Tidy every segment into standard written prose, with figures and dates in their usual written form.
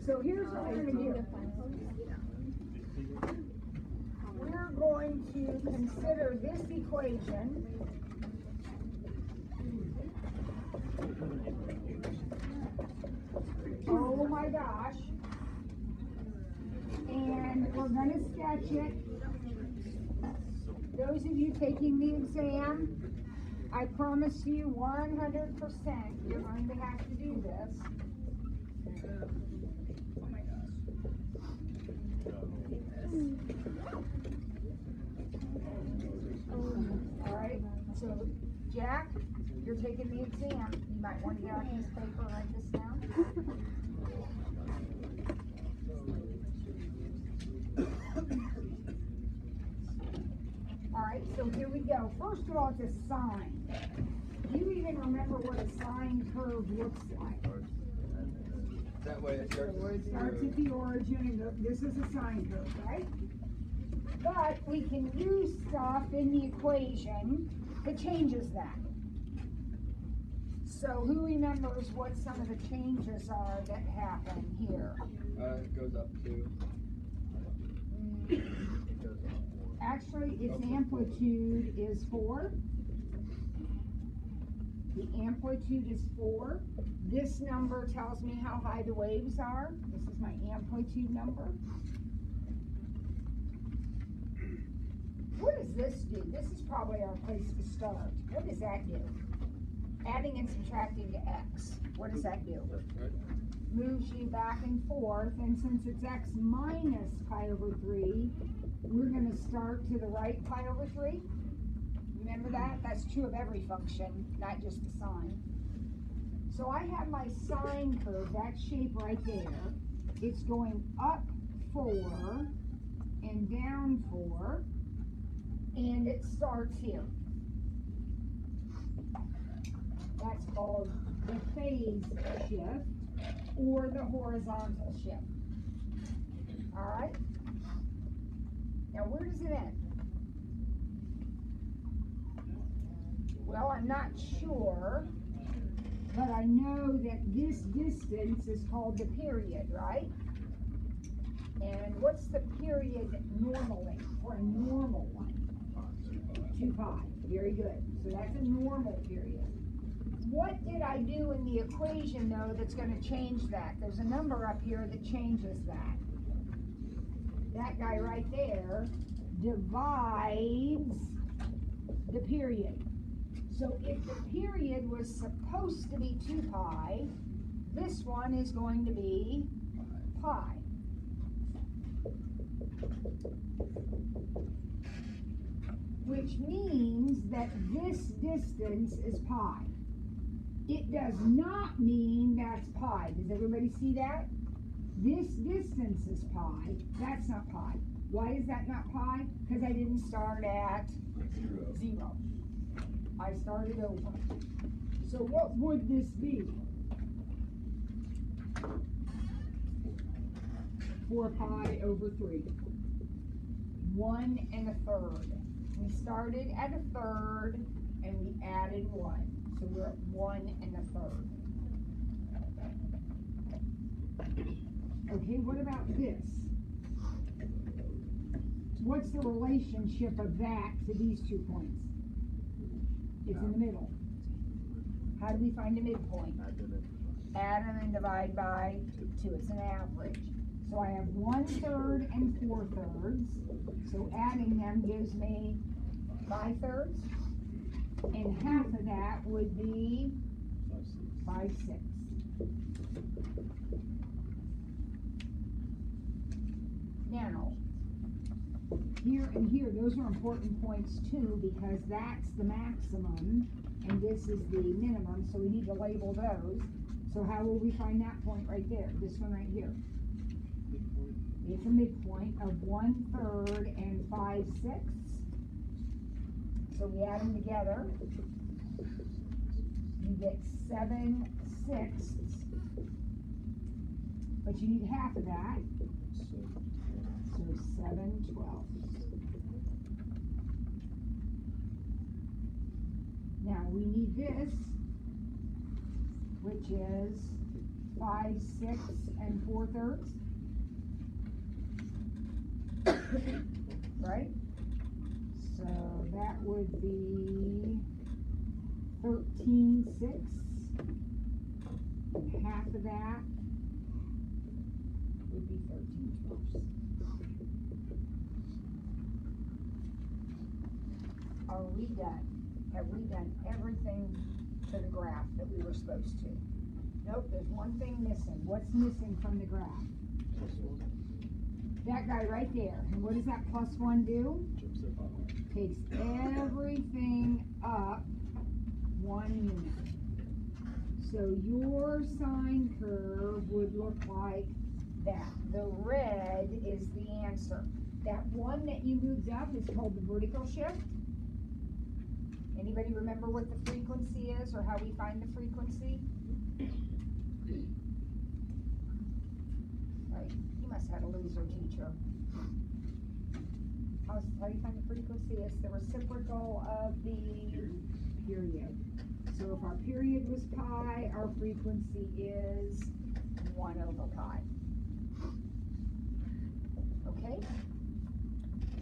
So here's what we're going to do. We're going to consider this equation. Oh my gosh. And we're going to sketch it. Those of you taking the exam, I promise you 100% you're going to have to do this. Oh my gosh. All right, so Jack, you're taking the exam. You might want to get on this paper and write this down. All right, so here we go. First of all, it's a sine. Do you even remember what a sine curve looks like? That way it starts. So it starts at the origin and this is a sine curve, right? But we can use stuff in the equation that changes that. So who remembers what some of the changes are that happen here? It goes up to. Actually, its amplitude is 4. The amplitude is 4. This number tells me how high the waves are. This is my amplitude number. What does this do? This is probably our place to start. What does that do? Adding and subtracting to x. What does that do? Moves you back and forth, and since it's x minus pi over 3, we're going to start to the right pi over 3. Remember that? That's true of every function, not just the sine. So I have my sine curve, that shape right there. It's going up 4 and down 4, and it starts here. That's called the phase shift or the horizontal shift. All right? Now, where does it end? Well, I'm not sure, but I know that this distance is called the period, right? And what's the period normally for a normal one? 2 pi. Very good. So that's a normal period. What did I do in the equation, though, that's going to change that? There's a number up here that changes that. That guy right there divides the period. So if the period was supposed to be 2 pi, this one is going to be pi. Which means that this distance is pi. It does not mean that's pi. Does everybody see that? This distance is pi. That's not pi. Why is that not pi? Because I didn't start at 0. I started over. So what would this be? 4 pi over 3. 1 1/3. We started at 1/3 and we added 1. So we're at 1 1/3. Okay, what about this? What's the relationship of that to these 2 points? It's in the middle. How do we find a midpoint? Add them and divide by 2. It's an average. So I have 1/3 and 4/3. So adding them gives me 5/3. And half of that would be 5/6. Now, here and here, those are important points too, because that's the maximum and this is the minimum, so we need to label those. So how will we find that point right there? This one right here. It's a midpoint of 1/3 and 5/6. So we add them together. You get 7/6. But you need half of that. So 7/12. Now we need this, which is 5, 6, and 4/3. Right? So that would be 13/6. And half of that would be 13/12. Are we done? Have we done everything to the graph that we were supposed to? Nope, there's one thing missing. What's missing from the graph? That guy right there. And what does that +1 do? Takes everything up 1 unit. So your sine curve would look like that. The red is the answer. That one that you moved up is called the vertical shift. Anybody remember what the frequency is or how we find the frequency? Right, you must have had a loser teacher. How do you find the frequency? It's the reciprocal of the period. So if our period was pi, our frequency is 1/pi. Okay?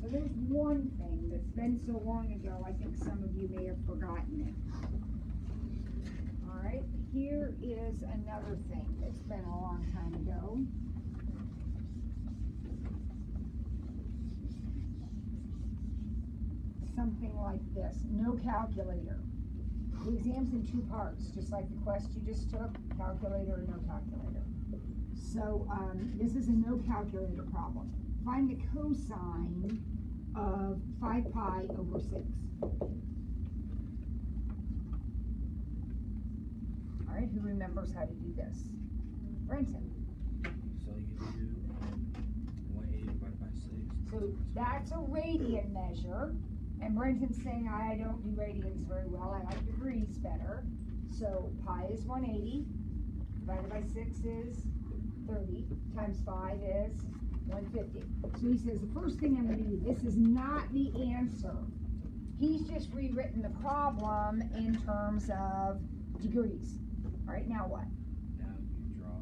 So there's one thing that's been so long ago, I think some of you may have forgotten it. Alright, here is another thing that's been a long time ago. Something like this, no calculator. The exam's in 2 parts, just like the quest you just took, calculator or no calculator. So this is a no calculator problem. Find the cosine of 5 pi over 6. All right, who remembers how to do this? Brenton. So you do 180 divided by 6. So that's a radian measure. And Brenton's saying I don't do radians very well. I like degrees better. So pi is 180. Divided by 6 is 30. Times 5 is 150. So he says the first thing I'm going to do, this is not the answer. He's just rewritten the problem in terms of degrees. All right, now what? Now you draw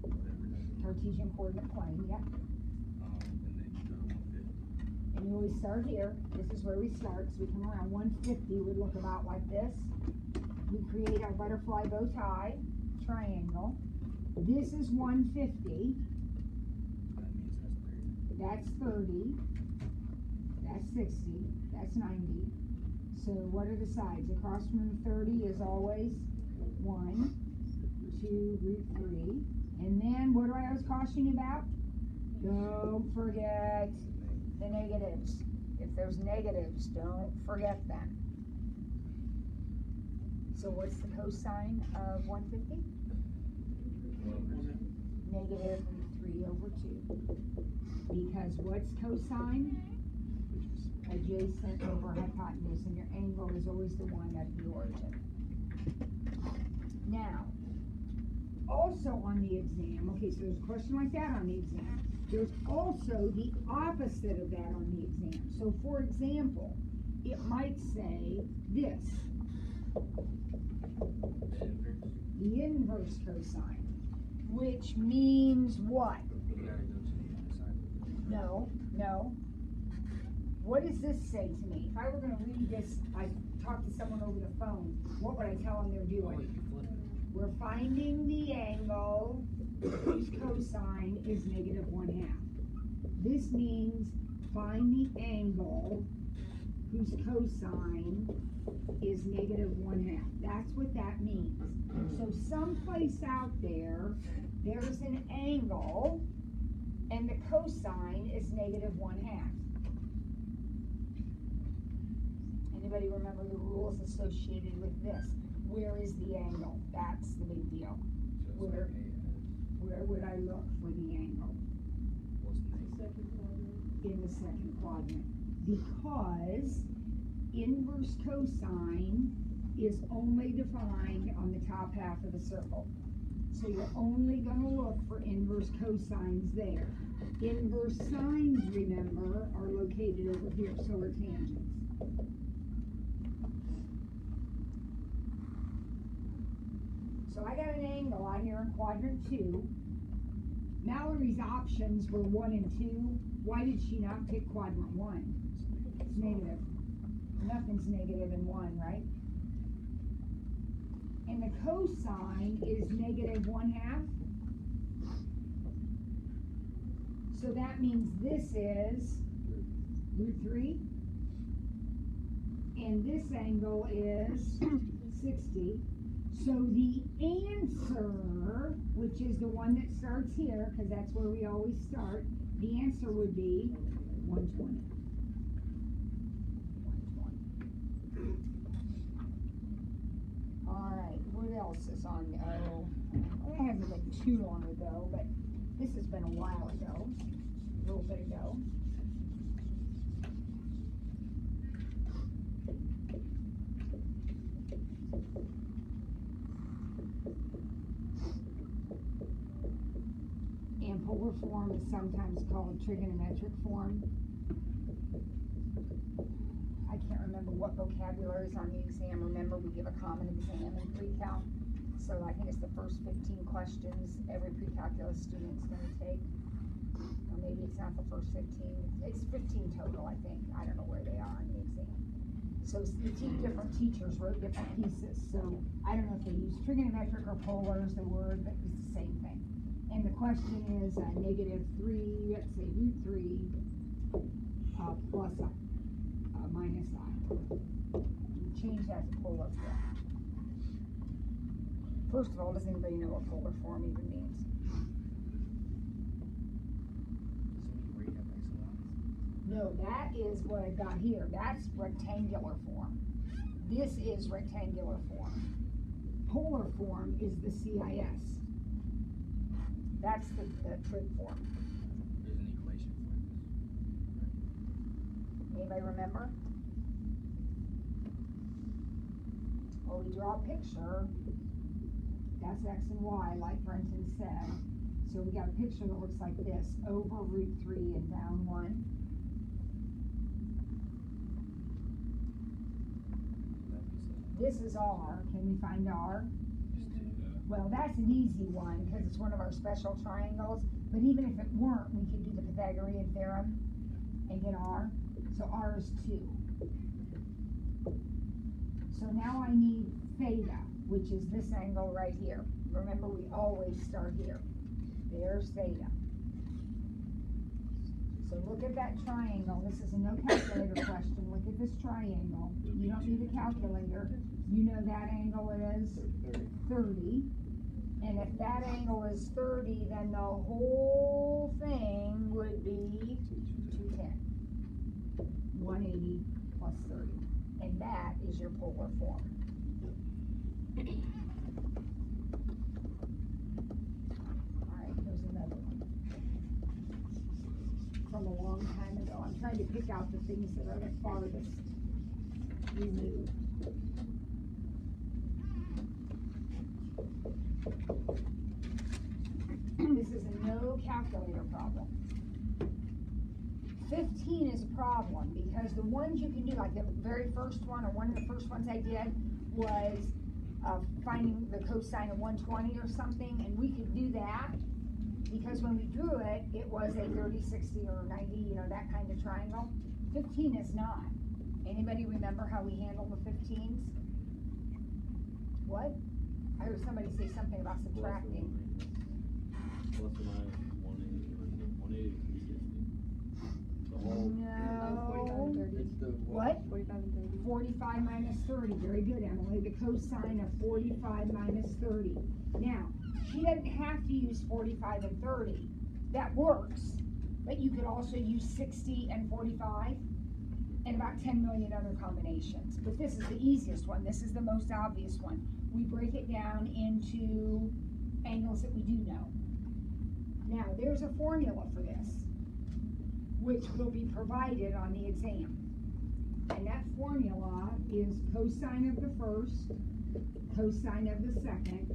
whatever that is. Cartesian coordinate plane, yep. And then you go to 150. And you always start here. This is where we start. So we come around 150 would look about like this. We create our butterfly bow tie triangle. This is 150. That means that's 30. That's 30. That's 60. That's 90. So what are the sides? Across from the 30 is always 1, 2, root 3. And then what do I always caution you about? Don't forget the negatives. If there's negatives, don't forget them. So what's the cosine of 150? Negative 3/2. Because what's cosine? Adjacent over hypotenuse, and your angle is always the one at the origin. Now, also on the exam, okay, so there's a question like that on the exam. There's also the opposite of that on the exam. So for example, it might say this. The inverse cosine, which means what? You gotta go to the other side. No. What does this say to me? If I were going to read this, I talked to someone over the phone, what would I tell them they're Oh, doing? you flip it. We're finding the angle whose cosine is -1/2. This means find the angle whose cosine is -1/2. That's what that means. So someplace out there, there's an angle, and the cosine is -1/2. Anybody remember the rules associated with this? Where is the angle? That's the big deal. So it's Where? like Where would I look for the angle? what's the name? In the second quadrant. Because inverse cosine is only defined on the top half of the circle. So you're only going to look for inverse cosines there. Inverse sines, remember, are located over here, so are tangents. So So I got an angle out here in quadrant 2. Mallory's options were 1 and 2. Why did she not pick quadrant 1? It's negative. Nothing's negative in 1, right? And the cosine is negative 1/2. So that means this is root 3. And this angle is 60. So the answer, which is the one that starts here, because that's where we always start, the answer would be 120. 120. All right, what else is on? Oh, it hasn't been too long ago, but this has been a while ago, a little bit ago. And polar form is sometimes called trigonometric form. I can't remember what vocabulary is on the exam. Remember, we give a common exam in pre-cal. So I think it's the first 15 questions every pre-calculus student is going to take. Or maybe it's not the first 15. It's 15 total, I think. I don't know where they are on the exam. So the different teachers wrote different pieces. So I don't know if they use trigonometric or polar as the word, but it's the same thing. And the question is negative 3, let's say root 3 plus minus I. You change that to polar form. First of all, does anybody know what polar form even means? No, that is what I got here. That's rectangular form. This is rectangular form. Polar form is the CIS. That's the trig form. There's an equation for this. Anybody remember? Well, we draw a picture. That's X and Y, like Brenton said. So we got a picture that looks like this, over root 3 and down 1. This is R. Can we find R? Well, that's an easy one because it's one of our special triangles. But even if it weren't, we could do the Pythagorean theorem and get R. So R is 2. So now I need theta, which is this angle right here. Remember, we always start here. There's theta. So look at that triangle. This is a no calculator question. Look at this triangle. You don't need a calculator. You know that angle is 30. And if that angle is 30, then the whole thing would be 210. 180 plus 30. And that is your polar form. Alright, here's another one. From a long time ago. I'm trying to pick out the things that are the farthest removed. This is a no calculator problem. 15 is a problem because the ones you can do, like the very first one, or one of the first ones I did, was finding the cosine of 120 or something, and we could do that because when we drew it, it was a 30, 60, or 90, you know, that kind of triangle. 15 is not. Anybody remember how we handled the 15s? What? I heard somebody say something about subtracting. Plus or minus 180, 360. The whole. No. It's the What? 45 and 30. 45 minus 30. Very good, Emily. The cosine of 45 minus 30. Now, she doesn't have to use 45 and 30. That works. But you could also use 60 and 45 and about 10 million other combinations. But this is the easiest one. This is the most obvious one. We break it down into angles that we do know. Now, there's a formula for this, which will be provided on the exam. And that formula is cosine of the first, cosine of the second,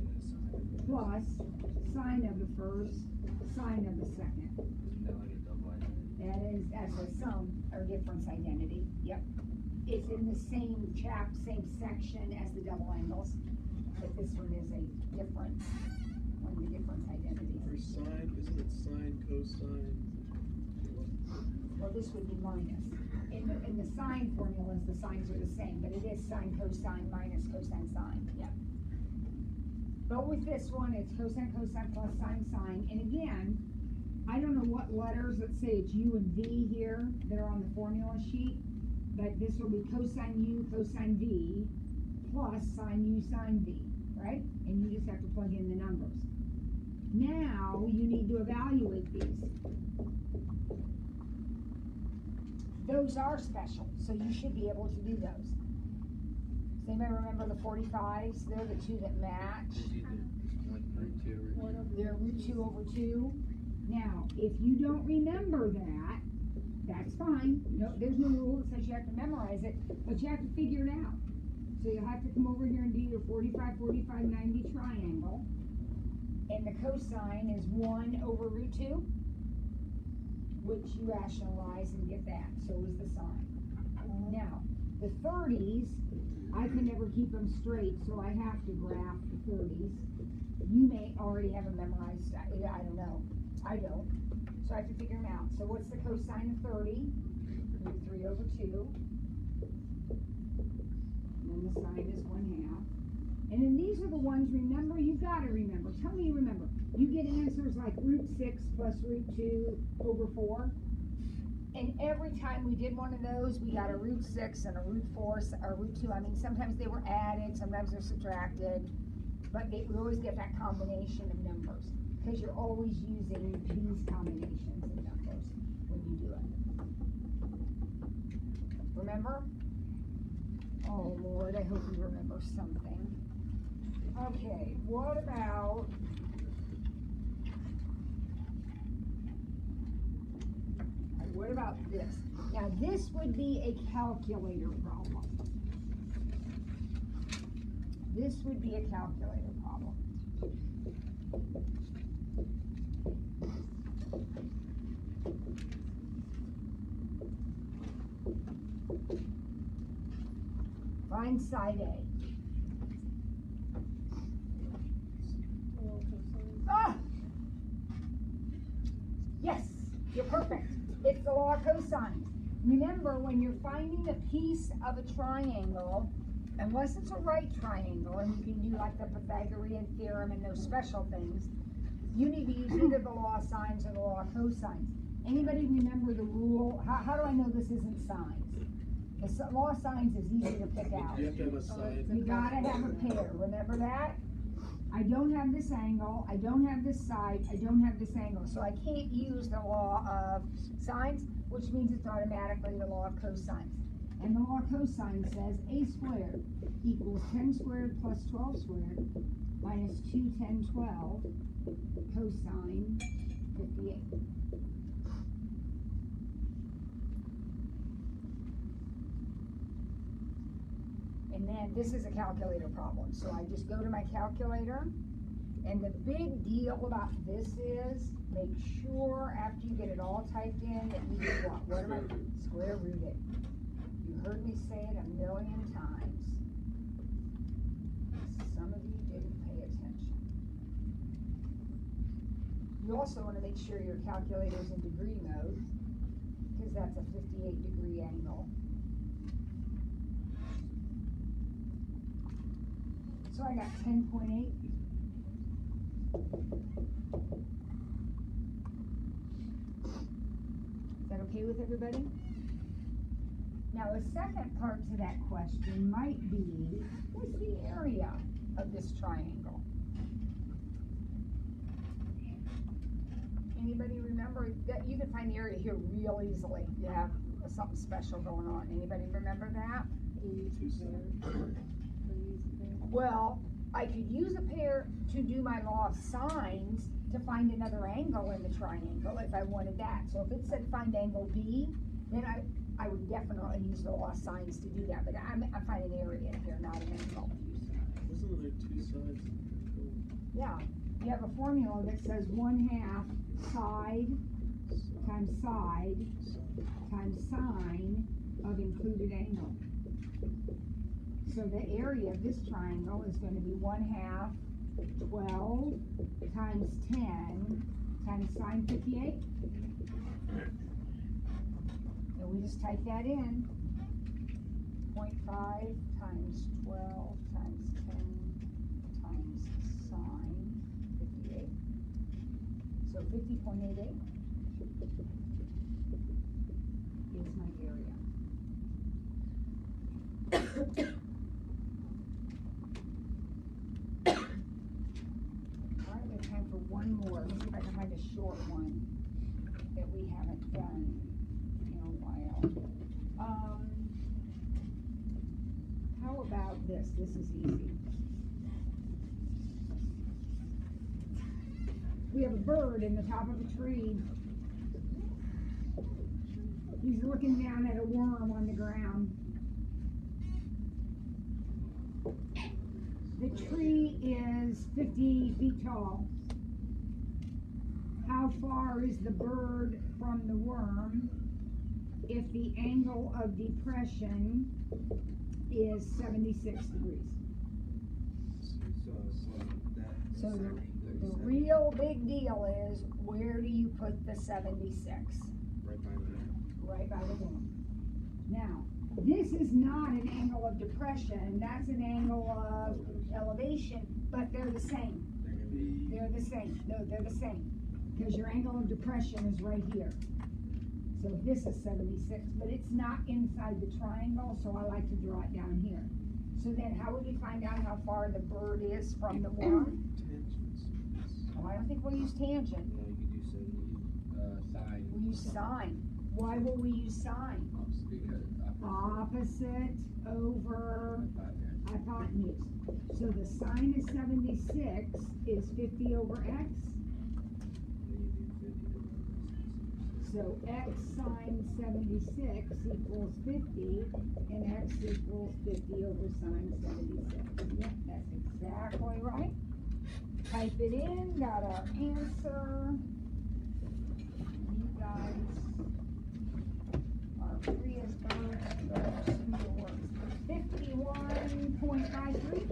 plus sine of the first, sine of the second. Isn't that like a double identity? That's a sum or difference identity. Yep. It's in the same same section as the double angles. but this one is a difference, one of the difference identities. For sine, isn't it sine, cosine? Well, this would be minus. In the sine formulas, the signs are the same, but it is sine, cosine, minus cosine, sine, yeah. But with this one, it's cosine, cosine plus sine, sine, and again, I don't know what letters, let's say it's U and V here, that are on the formula sheet, but this will be cosine U, cosine V, plus sine U, sine V, right? And you just have to plug in the numbers. Now, you need to evaluate these. Those are special, so you should be able to do those. Does anybody remember the 45s? They're the two that match. They're root 2 over 2. Now, if you don't remember that, that's fine. No, there's no rule that says you have to memorize it, but you have to figure it out. So you'll have to come over here and do your 45, 45, 90 triangle. And the cosine is 1 over root 2, which you rationalize and get that. So is the sine. Now, the 30s, I can never keep them straight, so I have to graph the 30s. You may already have them memorized. I don't know. I don't. So I have to figure them out. So what's the cosine of 30? Root 3 over 2. And then the sine is 1/2. And then these are the ones, remember, you've got to remember. Tell me you remember. You get answers like root 6 plus root 2 over 4. And every time we did one of those, we got a root 6 and a root 4, or root 2. I mean, sometimes they were added, sometimes they're subtracted. But we always get that combination of numbers. Because you're always using these combinations of numbers when you do it. Remember? Oh Lord, I hope you remember something. Okay, what about this? Now this would be a calculator problem. This would be a calculator problem. Find side A. Ah! Yes, you're perfect. It's the law of cosine. Remember, when you're finding a piece of a triangle, unless it's a right triangle, and you can do like the Pythagorean theorem and those special things, you need to use either the law of sines or the law of cosines. Anybody remember the rule? How do I know this isn't sines? The law of sines is easy to pick out. You have to have a sine. You gotta have a pair, remember that? I don't have this angle, I don't have this side, I don't have this angle, so I can't use the law of sines, which means it's automatically the law of cosines. And the law of cosine says a squared equals 10 squared plus 12 squared minus 2, 10, 12 cosine 58. And then this is a calculator problem. So I just go to my calculator. And the big deal about this is make sure after you get it all typed in that you do what? What am I? Square root it. You heard me say it a million times. Some of you didn't pay attention. You also want to make sure your calculator's in degree mode, because that's a 58-degree angle. So I got 10.8. Is that okay with everybody? Now the second part to that question might be, what's the area of this triangle? Anybody remember that? You can find the area here real easily. You have something special going on. Anybody remember that? Well, I could use a pair to do my law of sines to find another angle in the triangle if I wanted that. So if it said find angle B, then I would definitely use the law of sines to do that. But I'm finding area here, not an angle. Wasn't there 2 sides? Yeah, you have a formula that says 1/2 side times side times sine of included angle. So the area of this triangle is gonna be 1/2, 12 times 10 times sine 58. And we just type that in. 0.5 times 12 times 10 times sine 58. So 50.88 is my area. Alright, we have time for one more. Let's see if I can find a short one that we haven't done in a while. How about this? This is easy. We have a bird in the top of a tree. He's looking down at a worm on the ground. The tree is 50 feet tall. How far is the bird from the worm if the angle of depression is 76 degrees? So the real big deal is, where do you put the 76? Right by the worm. Now, this is not an angle of depression, that's an angle of elevation, but they're the same. They're the same. No, they're the same. Because your angle of depression is right here. So this is 76, but it's not inside the triangle, so I like to draw it down here. So then how would we find out how far the bird is from the worm? Tangents. Oh, I don't think we'll use tangent. No, you could do sine. We use sine. Why will we use sine? Because Opposite over hypotenuse. So the sine of 76 is 50 over x. So x sine 76 equals 50, and x equals 50 over sine 76. Yep, that's exactly right. Type it in, got our answer. You guys are free as birds, but school works. 51.53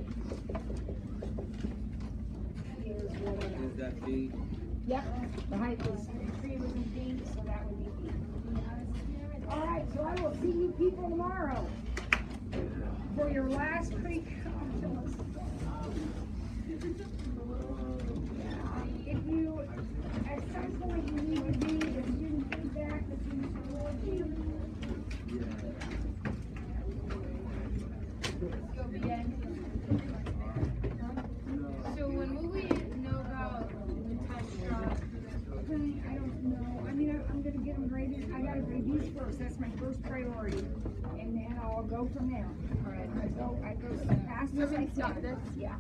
is what I got. Is that feet? Yep, the height was, the tree was in feet, so that would be feet. All right, so I will see you people tomorrow for your last pre-calculus. If you, at some point, you need to read the student feedback that you scored you. So when will we know about the time drop? Okay, I don't know. I mean, I'm gonna get them graded. I gotta grade these first. That's my first priority. And then I'll go from there. All right. I go as fast as I can. This? Yeah.